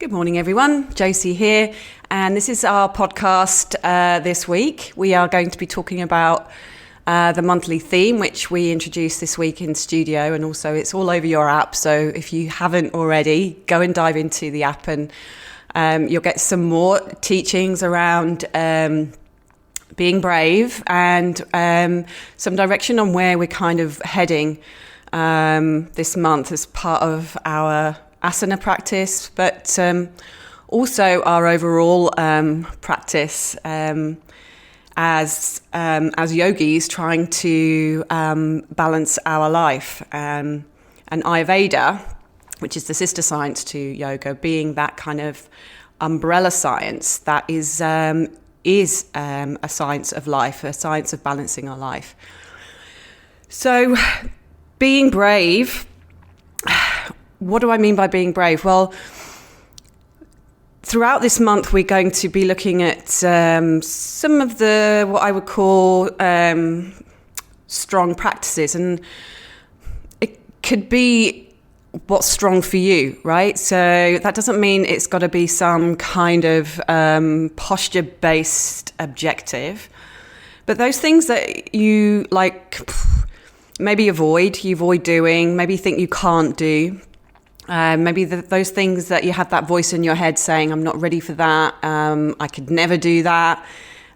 Good morning, everyone. Josie here, and this is our podcast this week. We are going to be talking about the monthly theme, which we introduced this week in studio, and also it's all over your app. So if you haven't already, go and dive into the app, and you'll get some more teachings around being brave and some direction on where we're kind of heading this month as part of our asana practice, but also our overall practice as yogis trying to balance our life. And Ayurveda, which is the sister science to yoga, being that kind of umbrella science that is a science of life, a science of balancing our life. So being brave, what do I mean by being brave? Well, throughout this month, we're going to be looking at some of the, what I would call strong practices. And it could be what's strong for you, right? So that doesn't mean it's got to be some kind of posture-based objective. But those things that you maybe you avoid doing, maybe think you can't do. Maybe those things that you have that voice in your head saying, I'm not ready for that, I could never do that.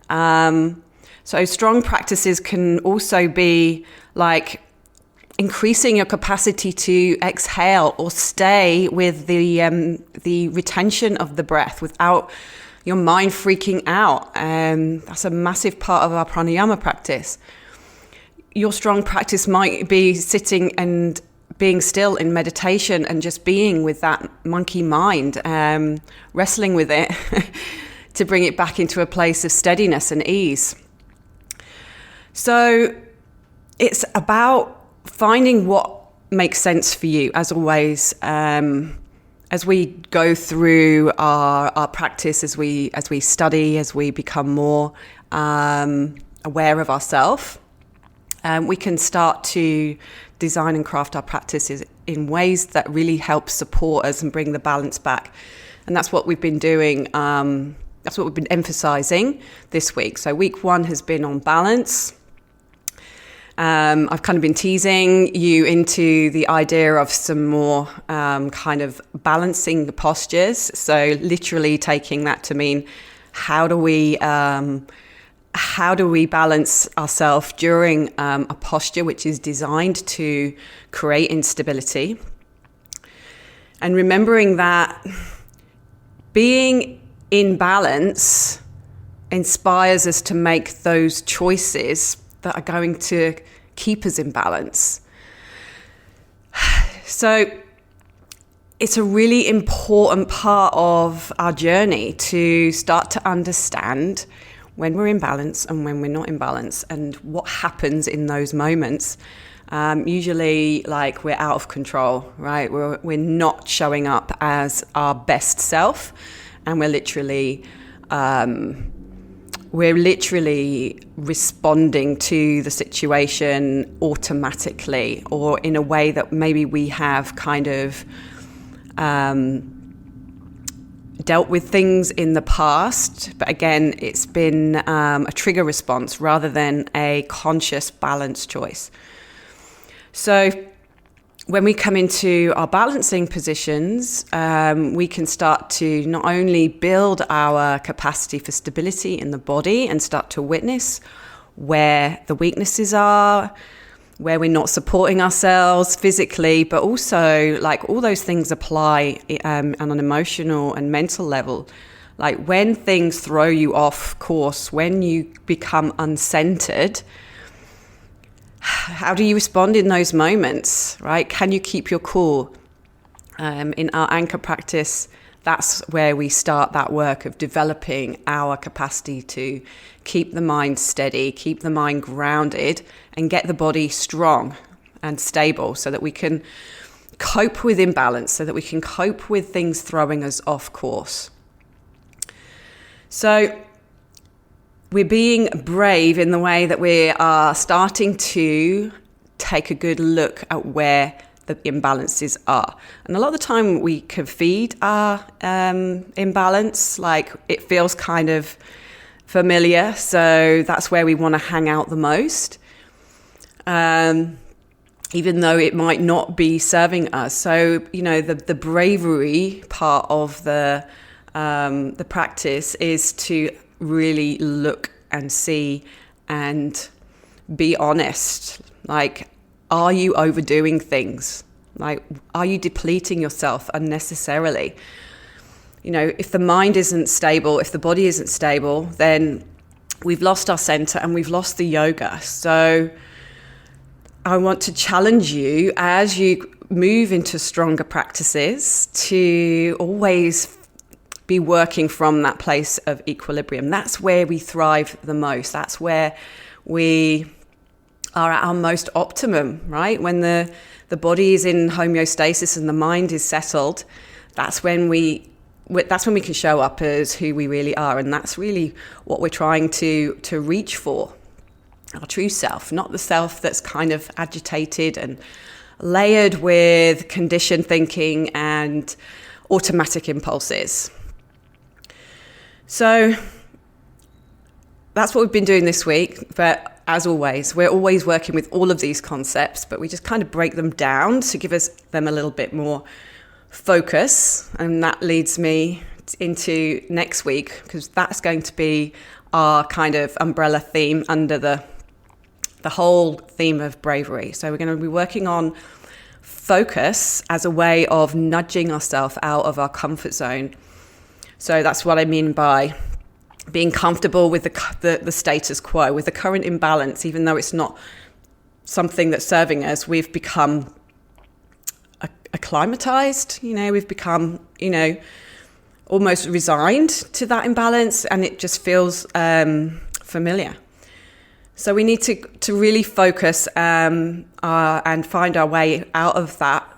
So strong practices can also be like increasing your capacity to exhale or stay with the retention of the breath without your mind freaking out. That's a massive part of our pranayama practice. Your strong practice might be sitting and being still in meditation and just being with that monkey mind, wrestling with it to bring it back into a place of steadiness and ease. So it's about finding what makes sense for you, as always, as we go through our practice, as we study, as we become more aware of ourselves. We can start to design and craft our practices in ways that really help support us and bring the balance back. And that's what we've been doing. That's what we've been emphasizing this week. So week 1 has been on balance. I've kind of been teasing you into the idea of some more kind of balancing the postures. So literally taking that to mean, how do we balance ourselves during a posture which is designed to create instability? And remembering that being in balance inspires us to make those choices that are going to keep us in balance. So it's a really important part of our journey to start to understand when we're in balance and when we're not in balance, and what happens in those moments. Usually, we're out of control, right? We're not showing up as our best self, and we're literally responding to the situation automatically, or in a way that maybe we have kind of dealt with things in the past, but again, it's been a trigger response rather than a conscious balance choice. So when we come into our balancing positions, we can start to not only build our capacity for stability in the body and start to witness where the weaknesses are, where we're not supporting ourselves physically, but also all those things apply on an emotional and mental level. Like when things throw you off course, when you become uncentered, how do you respond in those moments, right? Can you keep your cool? In our anchor practice, that's where we start that work of developing our capacity to keep the mind steady, keep the mind grounded, and get the body strong and stable so that we can cope with imbalance, so that we can cope with things throwing us off course. So we're being brave in the way that we are starting to take a good look at where the imbalances are. And a lot of the time we can feed our imbalance, like it feels kind of familiar, so that's where we want to hang out the most, even though it might not be serving us. So, the bravery part of the practice is to really look and see and be honest. Like, are you overdoing things? Like, are you depleting yourself unnecessarily? If the mind isn't stable, if the body isn't stable, then we've lost our center and we've lost the yoga. So I want to challenge you as you move into stronger practices to always be working from that place of equilibrium. That's where we thrive the most. That's where we are at our most optimum, right? When the body is in homeostasis and the mind is settled, that's when we can show up as who we really are. And that's really what we're trying to reach for. Our true self, not the self that's kind of agitated and layered with conditioned thinking and automatic impulses. So that's what we've been doing this week. But as always, we're always working with all of these concepts, but we just kind of break them down to give them a little bit more focus. And that leads me into next week, because that's going to be our kind of umbrella theme under the whole theme of bravery. So we're going to be working on focus as a way of nudging ourselves out of our comfort zone. So that's what I mean by being comfortable with the status quo, with the current imbalance. Even though it's not something that's serving us, we've become acclimatized. We've become, almost resigned to that imbalance, and it just feels familiar. So we need to really focus and find our way out of that,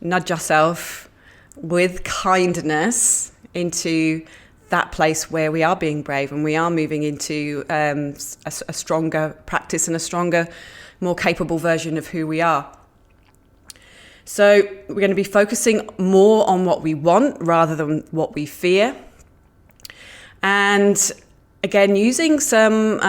nudge ourselves with kindness into that place where we are being brave and we are moving into a stronger practice and a stronger, more capable version of who we are. So we're going to be focusing more on what we want rather than what we fear. And again, using some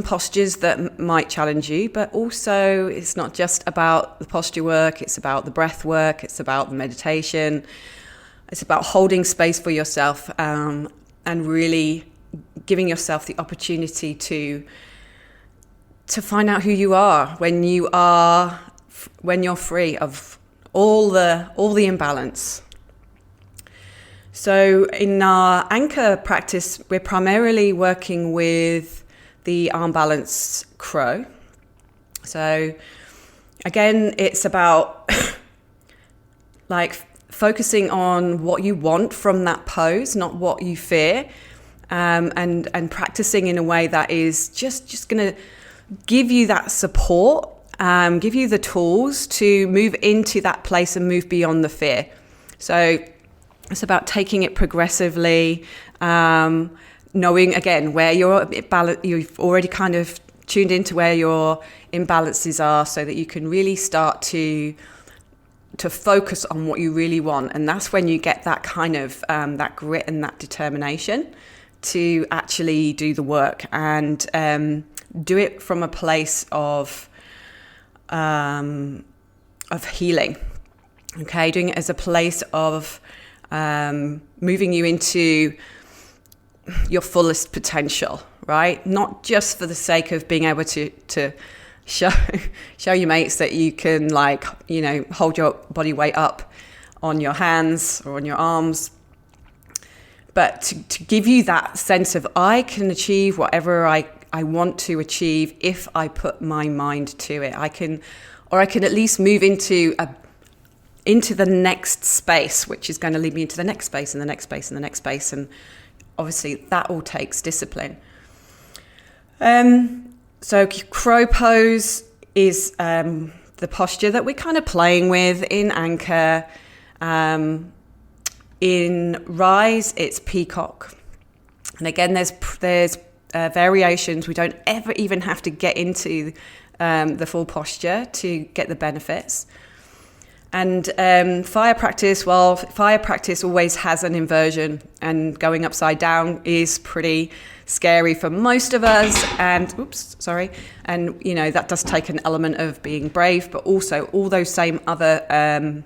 postures that might challenge you, but also it's not just about the posture work, it's about the breath work, it's about the meditation, it's about holding space for yourself and really giving yourself the opportunity to find out who you are when you're free of all the imbalance. So in our anchor practice, we're primarily working with the arm balance crow. So again, it's about like focusing on what you want from that pose, not what you fear, and practicing in a way that is just going to give you that support, give you the tools to move into that place and move beyond the fear. So it's about taking it progressively, knowing again where you've already kind of tuned into where your imbalances are, so that you can really start to focus on what you really want. And that's when you get that kind of that grit and that determination to actually do the work and do it from a place of healing. Okay, doing it as a place of moving you into your fullest potential, right? Not just for the sake of being able to show your mates that you can, like, hold your body weight up on your hands or on your arms, but to give you that sense of I can achieve whatever I want to achieve if I put my mind to it. I can at least move into the next space, which is going to lead me into the next space and the next space and the next space. And obviously that all takes discipline. So crow pose is the posture that we're kind of playing with in anchor. In rise, it's peacock. And again, there's variations. We don't ever even have to get into the full posture to get the benefits. And fire practice always has an inversion, and going upside down is pretty scary for most of us. And that does take an element of being brave, but also all those same other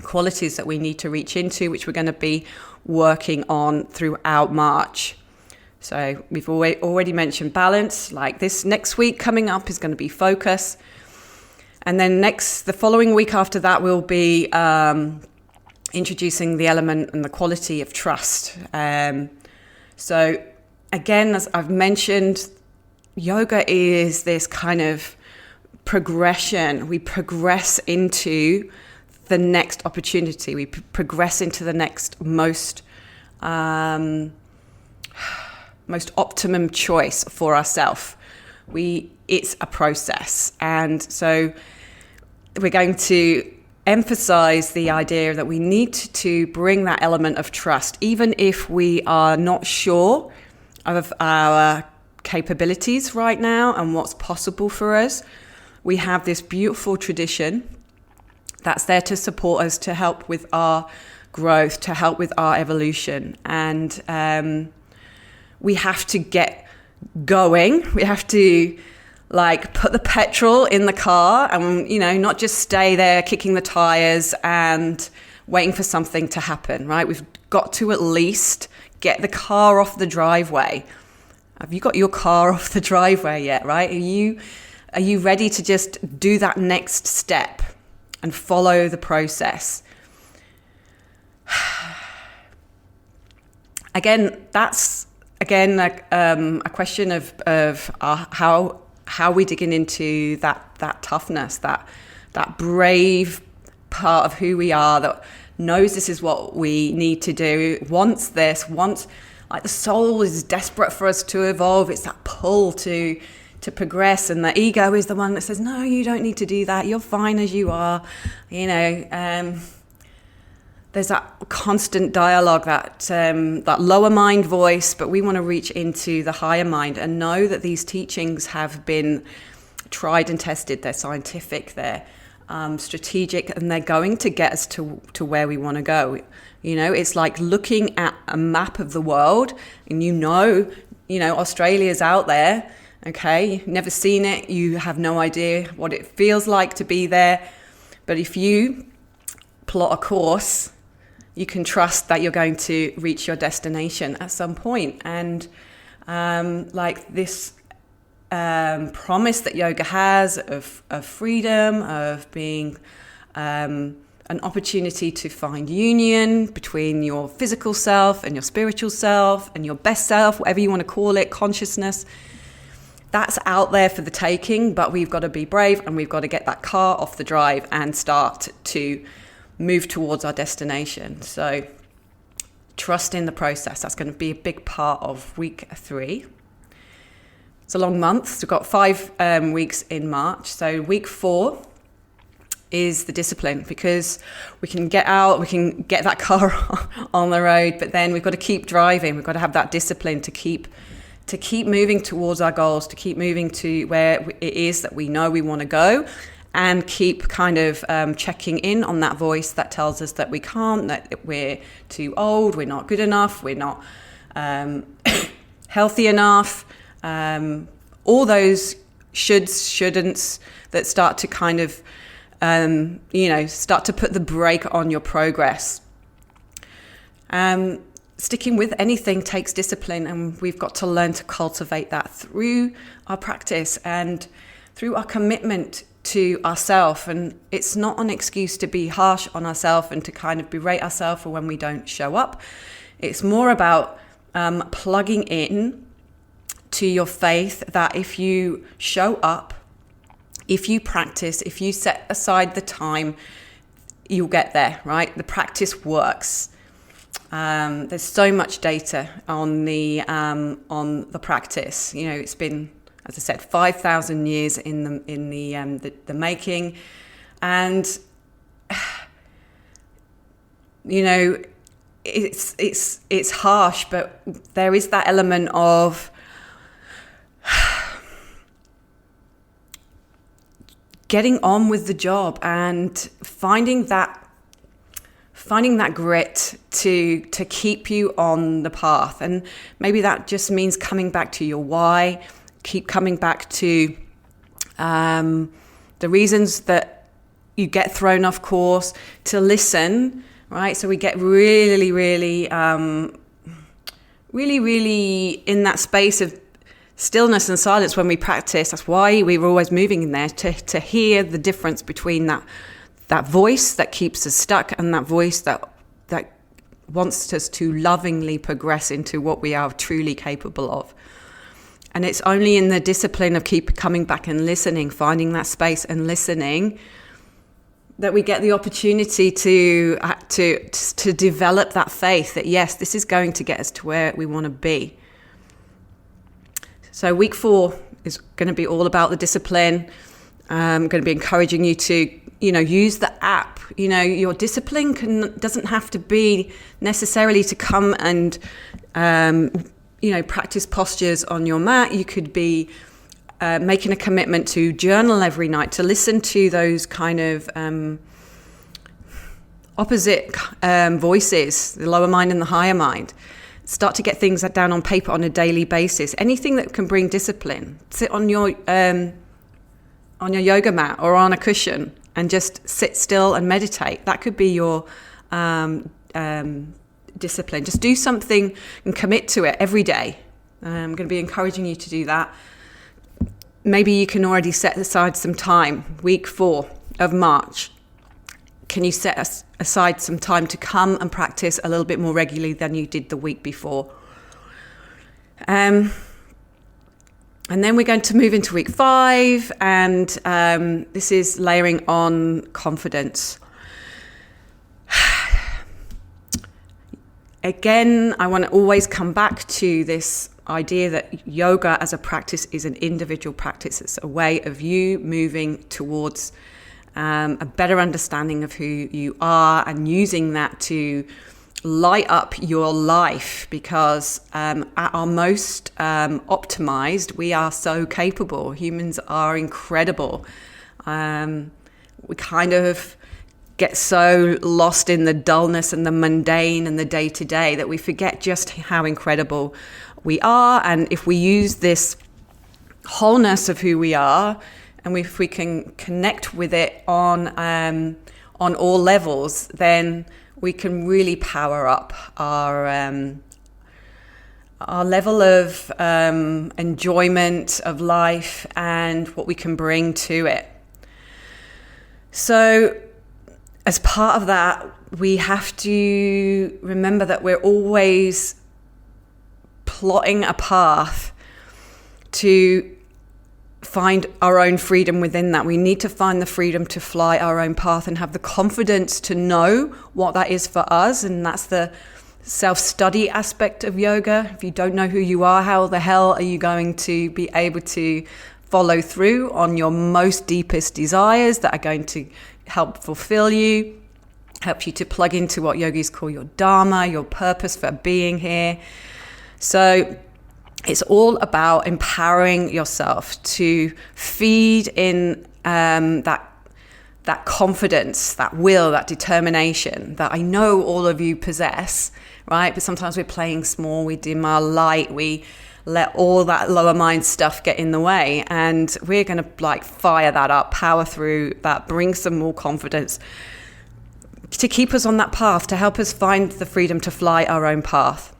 qualities that we need to reach into, which we're going to be working on throughout March. So we've already mentioned balance. Like this next week coming up is going to be focus. And then the following week after that, we'll be introducing the element and the quality of trust. So again, as I've mentioned, yoga is this kind of progression. We progress into the next opportunity. We progress into the next most optimum choice for ourselves. It's a process. And so we're going to emphasize the idea that we need to bring that element of trust, even if we are not sure of our capabilities right now and what's possible for us. We have this beautiful tradition that's there to support us, to help with our growth, to help with our evolution. And we have to get going. We have to put the petrol in the car and, not just stay there kicking the tires and waiting for something to happen, right? We've got to at least get the car off the driveway. Have you got your car off the driveway yet, right? Are you ready to just do that next step and follow the process? Again, that's a question of how we're digging into that toughness, that brave part of who we are that knows this is what we need to do, wants the soul is desperate for us to evolve. It's that pull to progress, and the ego is the one that says, no, you don't need to do that. You're fine as you are. There's that constant dialogue, that lower mind voice, but we want to reach into the higher mind and know that these teachings have been tried and tested. They're scientific, they're strategic, and they're going to get us to where we want to go. It's like looking at a map of the world, and Australia's out there. Okay, you've never seen it, you have no idea what it feels like to be there. But if you plot a course, you can trust that you're going to reach your destination at some point. And this promise that yoga has of freedom, of being an opportunity to find union between your physical self and your spiritual self and your best self, whatever you want to call it, consciousness, that's out there for the taking. But we've got to be brave, and we've got to get that car off the drive and start to move towards our destination. So trust in the process. That's going to be a big part of week 3. It's a long month. So we've got 5 weeks in March. So week 4 is the discipline, because we can get out, we can get that car on the road, but then we've got to keep driving. We've got to have that discipline to keep moving towards our goals, to keep moving to where it is that we know we want to go, and keep kind of checking in on that voice that tells us that we can't, that we're too old, we're not good enough, we're not healthy enough. All those shoulds, shouldn'ts that start to kind of, start to put the brake on your progress. Sticking with anything takes discipline, and we've got to learn to cultivate that through our practice and through our commitment to ourselves. And it's not an excuse to be harsh on ourselves and to kind of berate ourselves for when we don't show up. It's more about plugging in to your faith that if you show up, if you practice, if you set aside the time, you'll get there, right? The practice works. There's so much data on the practice. It's been, as I said, 5,000 years in the making, and it's harsh, but there is that element of getting on with the job and finding that grit to keep you on the path. And maybe that just means coming back to your why, keep coming back to the reasons that you get thrown off course, to listen, right? So we get really in that space of stillness and silence when we practice. That's why we're always moving in there, to hear the difference between that voice that keeps us stuck and that voice that wants us to lovingly progress into what we are truly capable of. And it's only in the discipline of keep coming back and listening, finding that space and listening, that we get the opportunity to develop that faith that, yes, this is going to get us to where we want to be. So week 4 is going to be all about the discipline. I'm going to be encouraging you to, use the app. Your discipline doesn't have to be necessarily to come and, practice postures on your mat. You could be making a commitment to journal every night, to listen to those kind of opposite voices, the lower mind and the higher mind. Start to get things down on paper on a daily basis. Anything that can bring discipline. Sit on your yoga mat or on a cushion and just sit still and meditate. That could be your discipline. Just do something and commit to it every day. I'm going to be encouraging you to do that. Maybe you can already set aside some time. Week 4 of March. Can you set aside some time to come and practice a little bit more regularly than you did the week before? And then we're going to move into week 5, and this is layering on confidence. Again, I want to always come back to this idea that yoga as a practice is an individual practice. It's a way of you moving towards a better understanding of who you are and using that to light up your life, because at our most optimized, we are so capable. Humans are incredible. We kind of get so lost in the dullness and the mundane and the day-to-day that we forget just how incredible we are. And if we use this wholeness of who we are, and if we can connect with it on all levels, then we can really power up our level of enjoyment of life and what we can bring to it. So as part of that, we have to remember that we're always plotting a path to find our own freedom within that. We need to find the freedom to fly our own path and have the confidence to know what that is for us. And that's the self-study aspect of yoga. If you don't know who you are, how the hell are you going to be able to follow through on your most deepest desires that are going to help fulfill you, help you to plug into what yogis call your dharma, your purpose for being here. So it's all about empowering yourself to feed in that confidence, that will, that determination that I know all of you possess, right? But sometimes we're playing small, we dim our light, we let all that lower mind stuff get in the way, and we're going to fire that up, power through that, bring some more confidence to keep us on that path, to help us find the freedom to fly our own path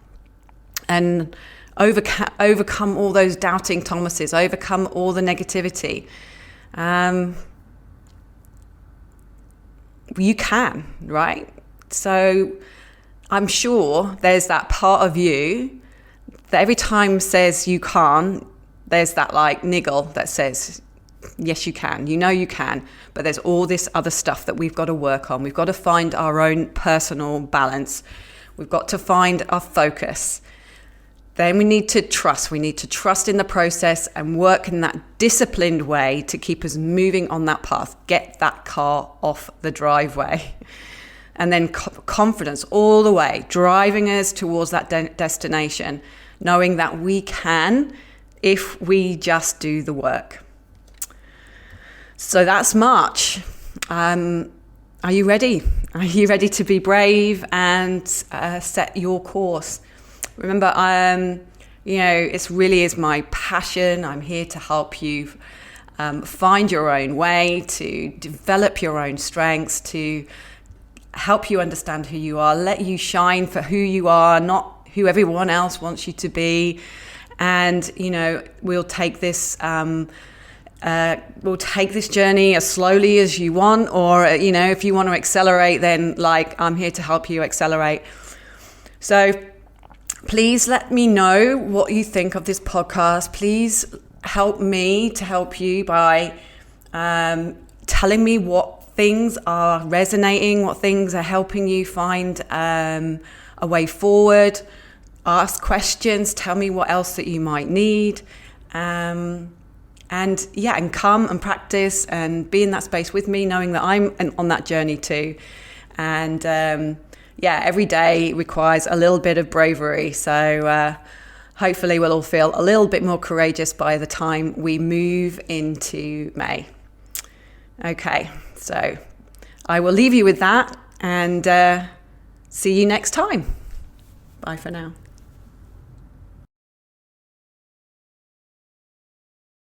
and overcome all those doubting Thomases, overcome all the negativity. You can, right? So I'm sure there's that part of you that every time says you can't, there's that niggle that says, yes, you can. You can. But there's all this other stuff that we've got to work on. We've got to find our own personal balance. We've got to find our focus. Then we need to trust. We need to trust in the process and work in that disciplined way to keep us moving on that path. Get that car off the driveway. And then confidence all the way, driving us towards that destination, knowing that we can if we just do the work. So that's March. Are you ready? Are you ready to be brave and set your course? Remember, it really is my passion. I'm here to help you find your own way, to develop your own strengths, to help you understand who you are, let you shine for who you are, not who everyone else wants you to be. And, we'll take this journey as slowly as you want, or, if you want to accelerate, then I'm here to help you accelerate. So please let me know what you think of this podcast. Please help me to help you by telling me what things are resonating, what things are helping you find a way forward. Ask questions, tell me what else that you might need. And come and practice and be in that space with me, knowing that I'm on that journey too. And every day requires a little bit of bravery. So hopefully we'll all feel a little bit more courageous by the time we move into May. Okay, so I will leave you with that and see you next time. Bye for now.